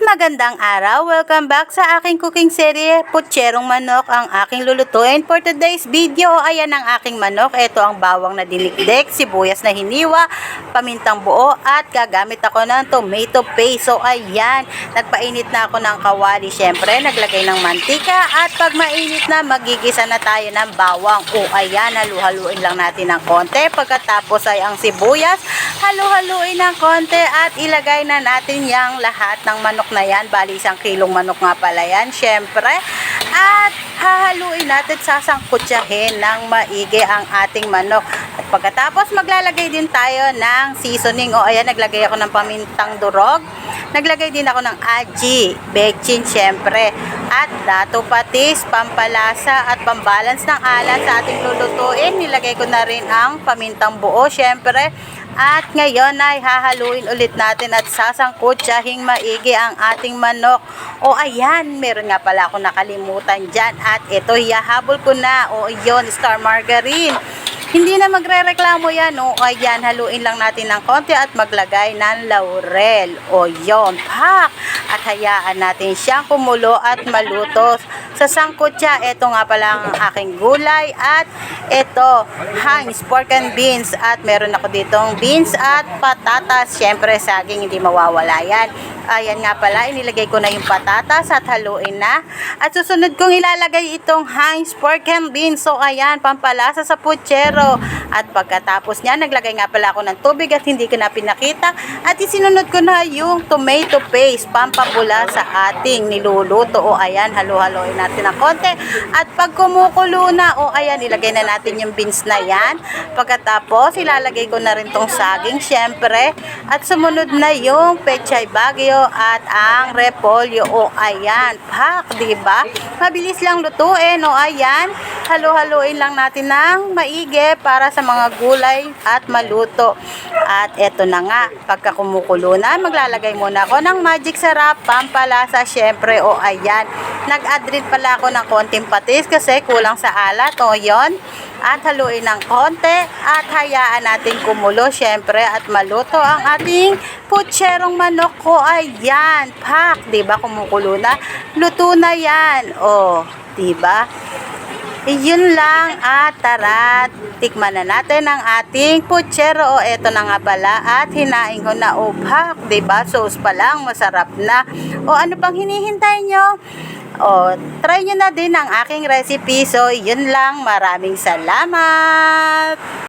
Magandang araw! Welcome back sa aking cooking serye, Putserong Manok ang aking lulutuin for today's video. Ayan ang aking manok. Ito ang bawang na dilikdik, sibuyas na hiniwa, pamintang buo at gagamit ako ng tomato paste. So ayan, nagpainit na ako ng kawali. Syempre, naglagay ng mantika at pag mainit na, magigisa na tayo ng bawang. O ayan, halu-haluin lang natin ng konti. Pagkatapos ay ang sibuyas, halu-haluin ng konti at ilagay na natin yang lahat ng manok na yan, bali 1 kilong manok nga pala yan, syempre. At hahaluin natin, sasangkutsahin ng maigi ang ating manok. At pagkatapos maglalagay din tayo ng seasoning. O ayan, naglagay ako ng pamintang durog, naglagay din ako ng aji, bechin syempre, at dato patis, pampalasa at pambalance ng alat sa ating lulutuin. Nilagay ko na rin ang pamintang buo syempre. At ngayon ay hahaluin ulit natin at sasangkutsahing maigi ang ating manok. O ayan, meron nga pala ako nakalimutan dyan. At ito, yahabol ko na. O yun, star margarine. Hindi na magre-reklamo yan. O ayan, haluin lang natin ng konti at maglagay ng laurel. O yun, pak! At hayaan natin siyang kumulo at maluto. Sa sangkutsa, ito nga pala ang aking gulay at ito, Heinz pork and beans at meron ako ditong beans at patatas. Syempre, saging hindi mawawala yan. Ayan nga pala, inilagay ko na yung patatas at haluin na. At susunod kong ilalagay itong Heinz pork and beans. So ayan, pampalasa sa putsero. At pagkatapos niya, naglagay nga pala ako ng tubig at hindi ko na pinakita. At isinunod ko na yung tomato paste, pampabula sa ating niluluto. O ayan, halu-haluin natin ng konti. At pag kumukulo na, o ayan, ilagay na natin yung beans na yan. Pagkatapos, ilalagay ko na rin tong saging, syempre. At sumunod na yung pechay bagyo at ang repolyo. O ayan, pak, diba? Mabilis lang lutuin. O ayan, halu-haluin lang natin ng maigi para sa mga gulay at maluto. At eto na nga, pagka kumukulo na, maglalagay muna ako ng magic sarap, pampalasa, syempre. O ayan, nag-add rin pala ako ng konting patis kasi kulang sa alat. O yon, at haluin ng konti at hayaan natin kumulo, syempre, at maluto ang ating putserong manok. Ko ayan, pak, diba, kumukulo na, luto na yan. O diba, yun lang. At tara, tikman na natin ang ating putsero. O eto na nga pala at hinain ko na. O pak, diba, sauce pa lang, masarap na. O ano pang hinihintay nyo? O try nyo na din ang aking recipe. So yun lang, maraming salamat.